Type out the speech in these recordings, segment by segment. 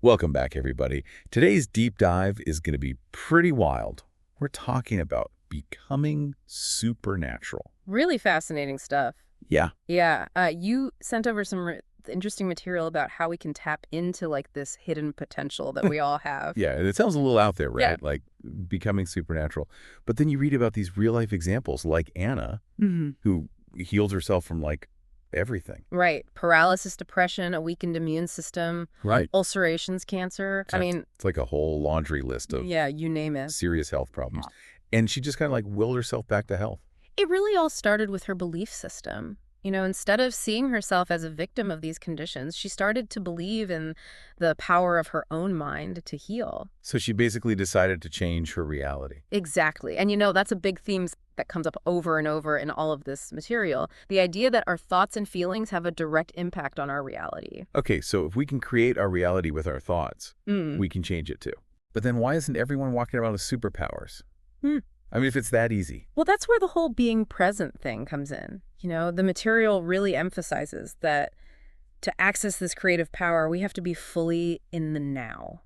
Welcome back, everybody. Today's deep dive is going to be pretty wild. We're talking about becoming supernatural. Really fascinating stuff. Yeah. Yeah, you sent over some interesting material about how we can tap into like this hidden potential that we all have. Yeah, it sounds a little out there, Yeah. right? Like becoming supernatural. But then you read about these real-life examples like Anna, who healed herself from like everything. Right. Paralysis, depression, a weakened immune system, Right. ulcerations, cancer. I mean, It's like a whole laundry list of yeah, you name it. serious health problems. And she just kind of like willed herself back to health. It really all started with her belief system. Instead of seeing herself as a victim of these conditions, she started to believe in the power of her own mind to heal. So she basically decided to change her reality. Exactly. And that's a big theme that comes up over and over in all of this material. The idea that our thoughts and feelings have a direct impact on our reality. Okay, so if we can create our reality with our thoughts, we can change it too. But then why isn't everyone walking around with superpowers? I mean, if it's that easy. Well, that's where the whole being present thing comes in. The material really emphasizes that to access this creative power, we have to be fully in the now.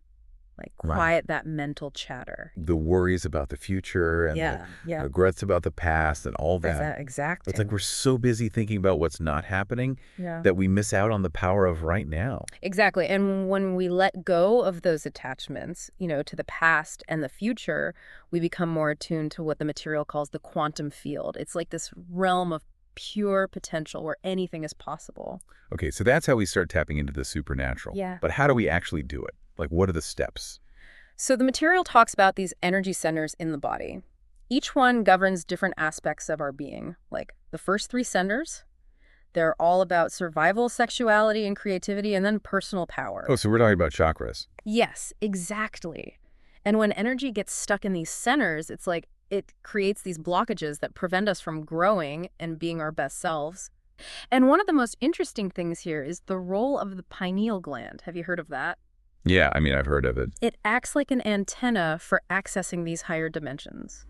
Like quiet that mental chatter. The worries about the future and the regrets about the past and all that. Exactly. It's like we're so busy thinking about what's not happening that we miss out on the power of right now. Exactly. And when we let go of those attachments, to the past and the future, we become more attuned to what the material calls the quantum field. It's like this realm of pure potential where anything is possible. Okay, so that's how we start tapping into the supernatural. Yeah. But how do we actually do it? Like, what are the steps? So the material talks about these energy centers in the body. Each one governs different aspects of our being. Like the first three centers, they're all about survival, sexuality, and creativity, and then personal power. Oh, so we're talking about chakras. Yes, exactly. And when energy gets stuck in these centers, it's like it creates these blockages that prevent us from growing and being our best selves. And one of the most interesting things here is the role of the pineal gland. Have you heard of that? Yeah, I mean, I've heard of it. It acts like an antenna for accessing these higher dimensions.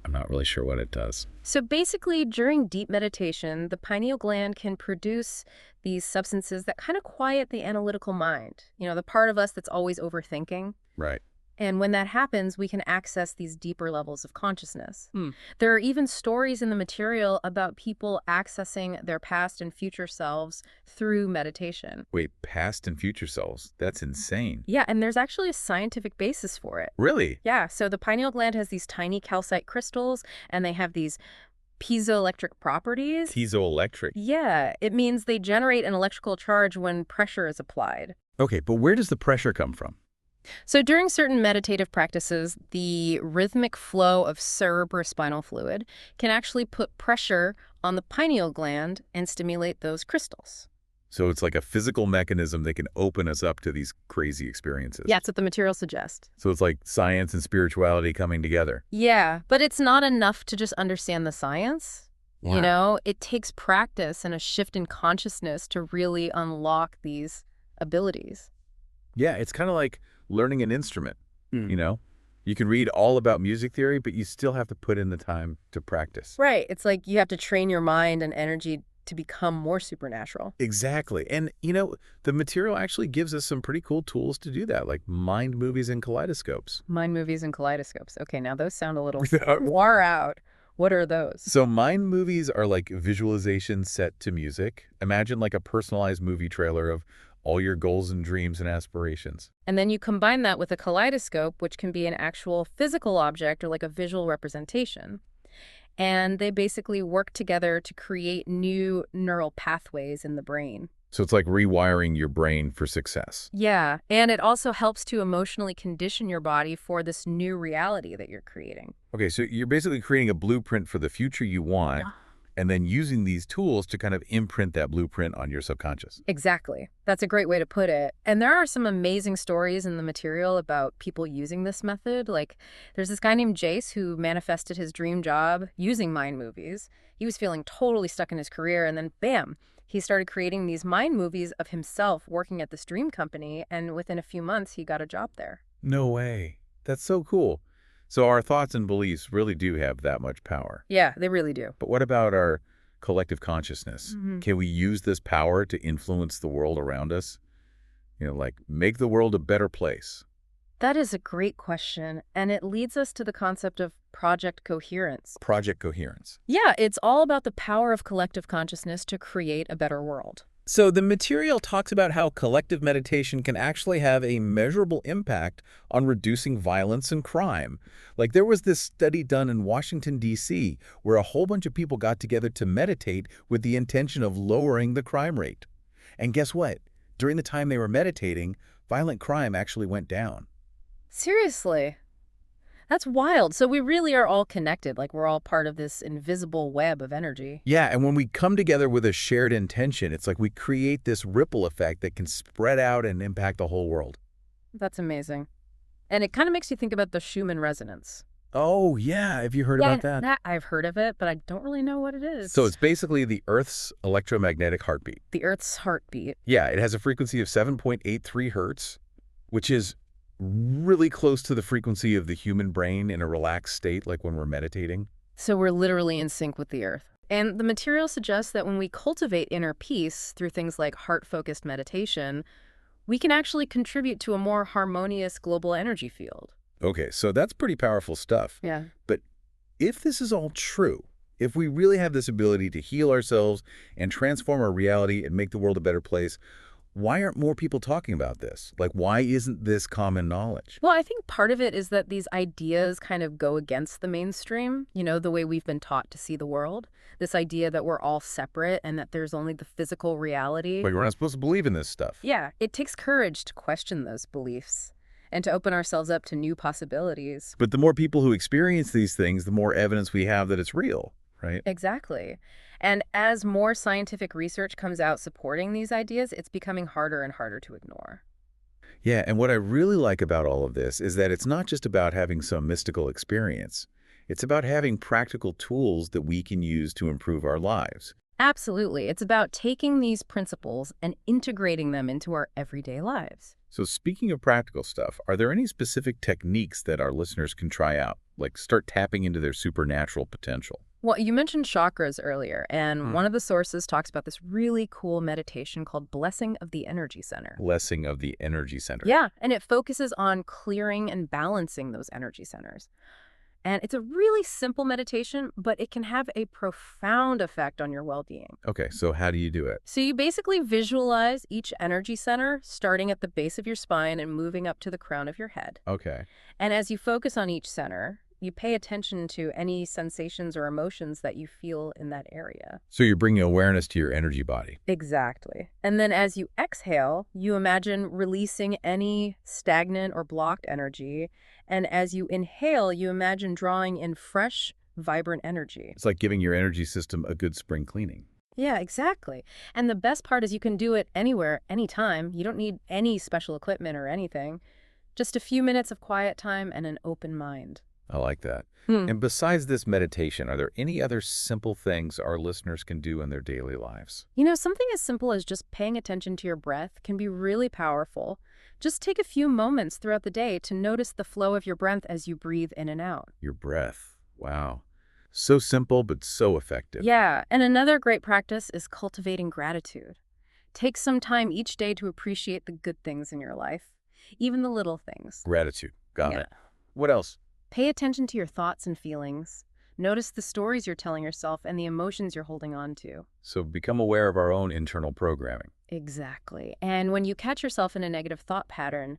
I'm not really sure what it does. So basically, during deep meditation, the pineal gland can produce these substances that kind of quiet the analytical mind, the part of us that's always overthinking. Right. And when that happens, we can access these deeper levels of consciousness. There are even stories in the material about people accessing their past and future selves through meditation. Wait, past and future selves? That's insane. Yeah, and there's actually a scientific basis for it. Really? Yeah, so the pineal gland has these tiny calcite crystals, and they have these piezoelectric properties. Piezoelectric? Yeah, it means they generate an electrical charge when pressure is applied. Okay, but where does the pressure come from? So during certain meditative practices, the rhythmic flow of cerebrospinal fluid can actually put pressure on the pineal gland and stimulate those crystals. So it's like a physical mechanism that can open us up to these crazy experiences. Yeah, that's what the material suggests. So it's like science and spirituality coming together. Yeah, but it's not enough to just understand the science. Wow. It takes practice and a shift in consciousness to really unlock these abilities. Yeah, it's kind of like learning an instrument, You can read all about music theory, but you still have to put in the time to practice. Right. It's like you have to train your mind and energy to become more supernatural. Exactly. And, the material actually gives us some pretty cool tools to do that, like mind movies and kaleidoscopes. Mind movies and kaleidoscopes. Okay, now those sound a little far out. What are those? So mind movies are like visualizations set to music. Imagine like a personalized movie trailer of all your goals and dreams and aspirations. And then you combine that with a kaleidoscope, which can be an actual physical object or like a visual representation. And they basically work together to create new neural pathways in the brain. So it's like rewiring your brain for success. Yeah, and it also helps to emotionally condition your body for this new reality that you're creating. Okay, so you're basically creating a blueprint for the future you want, and then using these tools to kind of imprint that blueprint on your subconscious. Exactly. That's a great way to put it. And there are some amazing stories in the material about people using this method. Like, there's this guy named Jace who manifested his dream job using mind movies. He was feeling totally stuck in his career, and then bam, he started creating these mind movies of himself working at this dream company, and within a few months, he got a job there. No way. That's so cool. So our thoughts and beliefs really do have that much power. Yeah, they really do. But what about our collective consciousness? Can we use this power to influence the world around us? Like make the world a better place. That is a great question, and it leads us to the concept of project coherence. Project coherence. Yeah, it's all about the power of collective consciousness to create a better world. So the material talks about how collective meditation can actually have a measurable impact on reducing violence and crime. Like there was this study done in Washington, D.C., where a whole bunch of people got together to meditate with the intention of lowering the crime rate. And guess what? During the time they were meditating, violent crime actually went down. Seriously? That's wild. So we really are all connected, like we're all part of this invisible web of energy. Yeah, and when we come together with a shared intention, it's like we create this ripple effect that can spread out and impact the whole world. That's amazing. And it kind of makes you think about the Schumann resonance. Oh, yeah. Have you heard about that? I've heard of it, but I don't really know what it is. So it's basically the Earth's electromagnetic heartbeat. The Earth's heartbeat. Yeah, it has a frequency of 7.83 hertz, which is really close to the frequency of the human brain in a relaxed state, like when we're meditating. So we're literally in sync with the Earth. And the material suggests that when we cultivate inner peace through things like heart-focused meditation, we can actually contribute to a more harmonious global energy field. Okay, so that's pretty powerful stuff. Yeah. But if this is all true, if we really have this ability to heal ourselves and transform our reality and make the world a better place, why aren't more people talking about this? Like, why isn't this common knowledge? Well, I think part of it is that these ideas kind of go against the mainstream, the way we've been taught to see the world. This idea that we're all separate and that there's only the physical reality. Like, we're not supposed to believe in this stuff. Yeah, it takes courage to question those beliefs and to open ourselves up to new possibilities. But the more people who experience these things, the more evidence we have that it's real, right? Exactly. And as more scientific research comes out supporting these ideas, it's becoming harder and harder to ignore. Yeah, and what I really like about all of this is that it's not just about having some mystical experience. It's about having practical tools that we can use to improve our lives. Absolutely. It's about taking these principles and integrating them into our everyday lives. So speaking of practical stuff, are there any specific techniques that our listeners can try out, like start tapping into their supernatural potential? Well, you mentioned chakras earlier, and one of the sources talks about this really cool meditation called Blessing of the Energy Center. Blessing of the Energy Center. Yeah, and it focuses on clearing and balancing those energy centers. And it's a really simple meditation, but it can have a profound effect on your well-being. Okay, so how do you do it? So you basically visualize each energy center starting at the base of your spine and moving up to the crown of your head. Okay. And as you focus on each center, you pay attention to any sensations or emotions that you feel in that area. So you're bringing awareness to your energy body. Exactly. And then as you exhale, you imagine releasing any stagnant or blocked energy. And as you inhale, you imagine drawing in fresh, vibrant energy. It's like giving your energy system a good spring cleaning. Yeah, exactly. And the best part is you can do it anywhere, anytime. You don't need any special equipment or anything. Just a few minutes of quiet time and an open mind. I like that. And besides this meditation, are there any other simple things our listeners can do in their daily lives? Something as simple as just paying attention to your breath can be really powerful. Just take a few moments throughout the day to notice the flow of your breath as you breathe in and out. Your breath. Wow. So simple, but so effective. Yeah, and another great practice is cultivating gratitude. Take some time each day to appreciate the good things in your life, even the little things. Gratitude. Got Yeah. it. What else? Pay attention to your thoughts and feelings. Notice the stories you're telling yourself and the emotions you're holding on to. So become aware of our own internal programming. Exactly. And when you catch yourself in a negative thought pattern,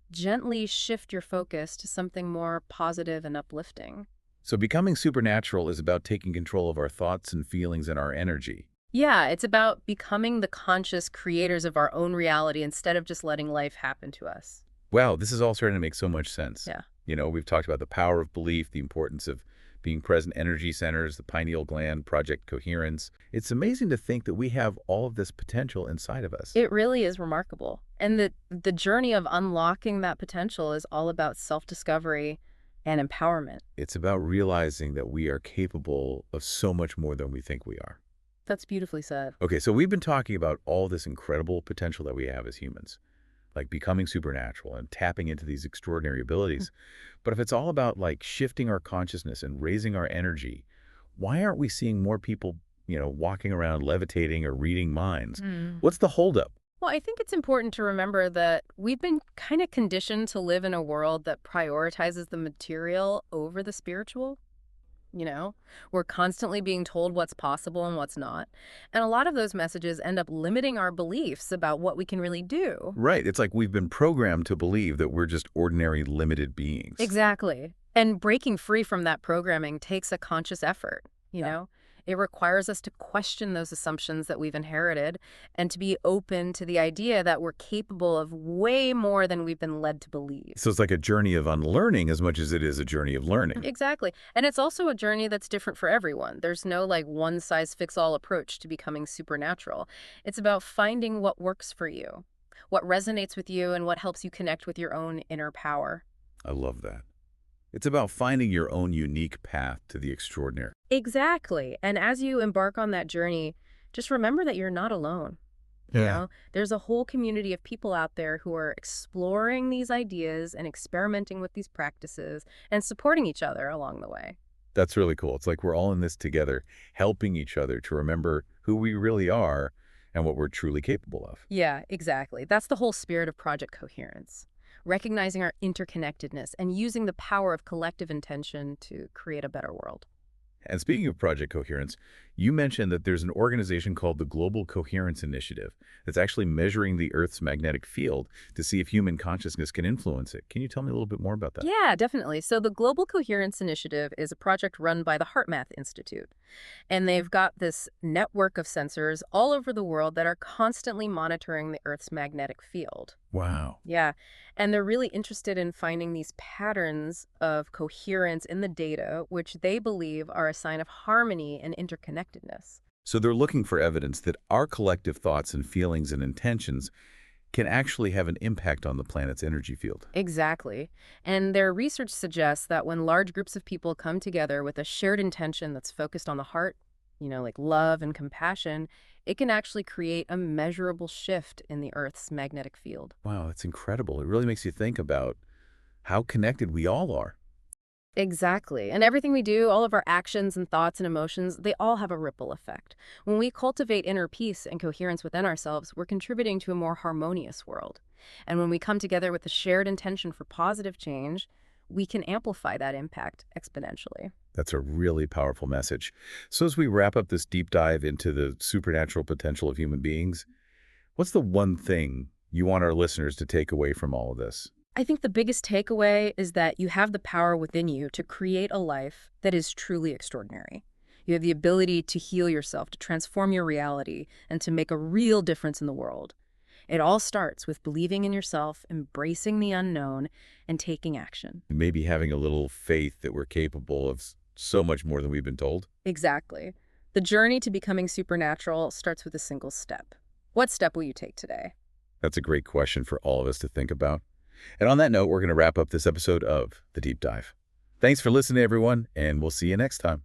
gently shift your focus to something more positive and uplifting. So becoming supernatural is about taking control of our thoughts and feelings and our energy. Yeah, it's about becoming the conscious creators of our own reality instead of just letting life happen to us. Wow, this is all starting to make so much sense. Yeah. We've talked about the power of belief, the importance of being present energy centers, the pineal gland, project coherence. It's amazing to think that we have all of this potential inside of us. It really is remarkable. And the journey of unlocking that potential is all about self-discovery and empowerment. It's about realizing that we are capable of so much more than we think we are. That's beautifully said. Okay, so we've been talking about all this incredible potential that we have as humans, like becoming supernatural and tapping into these extraordinary abilities. But if it's all about like shifting our consciousness and raising our energy, why aren't we seeing more people, walking around levitating or reading minds? What's the holdup? Well, I think it's important to remember that we've been kind of conditioned to live in a world that prioritizes the material over the spiritual. You know, we're constantly being told what's possible and what's not. And a lot of those messages end up limiting our beliefs about what we can really do. Right. It's like we've been programmed to believe that we're just ordinary, limited beings. Exactly. And breaking free from that programming takes a conscious effort, you Yeah. know? It requires us to question those assumptions that we've inherited and to be open to the idea that we're capable of way more than we've been led to believe. So it's like a journey of unlearning as much as it is a journey of learning. Exactly. And it's also a journey that's different for everyone. There's no like one size fits all approach to becoming supernatural. It's about finding what works for you, what resonates with you, and what helps you connect with your own inner power. I love that. It's about finding your own unique path to the extraordinary. Exactly. And as you embark on that journey, just remember that you're not alone. You know, there's a whole community of people out there who are exploring these ideas and experimenting with these practices and supporting each other along the way. That's really cool. It's like we're all in this together, helping each other to remember who we really are and what we're truly capable of. Yeah, exactly. That's the whole spirit of Project Coherence. Recognizing our interconnectedness and using the power of collective intention to create a better world. And speaking of Project Coherence, you mentioned that there's an organization called the Global Coherence Initiative that's actually measuring the Earth's magnetic field to see if human consciousness can influence it. Can you tell me a little bit more about that? Yeah, definitely. So the Global Coherence Initiative is a project run by the HeartMath Institute. And they've got this network of sensors all over the world that are constantly monitoring the Earth's magnetic field. Wow. Yeah, and they're really interested in finding these patterns of coherence in the data, which they believe are a sign of harmony and interconnectedness. So they're looking for evidence that our collective thoughts and feelings and intentions can actually have an impact on the planet's energy field. Exactly. And their research suggests that when large groups of people come together with a shared intention that's focused on the heart, like love and compassion, it can actually create a measurable shift in the Earth's magnetic field. Wow, that's incredible. It really makes you think about how connected we all are. Exactly. And everything we do, all of our actions and thoughts and emotions, they all have a ripple effect. When we cultivate inner peace and coherence within ourselves, we're contributing to a more harmonious world. And when we come together with a shared intention for positive change, we can amplify that impact exponentially. That's a really powerful message. So as we wrap up this deep dive into the supernatural potential of human beings, what's the one thing you want our listeners to take away from all of this? I think the biggest takeaway is that you have the power within you to create a life that is truly extraordinary. You have the ability to heal yourself, to transform your reality, and to make a real difference in the world. It all starts with believing in yourself, embracing the unknown, and taking action. Maybe having a little faith that we're capable of so much more than we've been told. Exactly. The journey to becoming supernatural starts with a single step. What step will you take today? That's a great question for all of us to think about. And on that note, we're going to wrap up this episode of The Deep Dive. Thanks for listening, everyone, and we'll see you next time.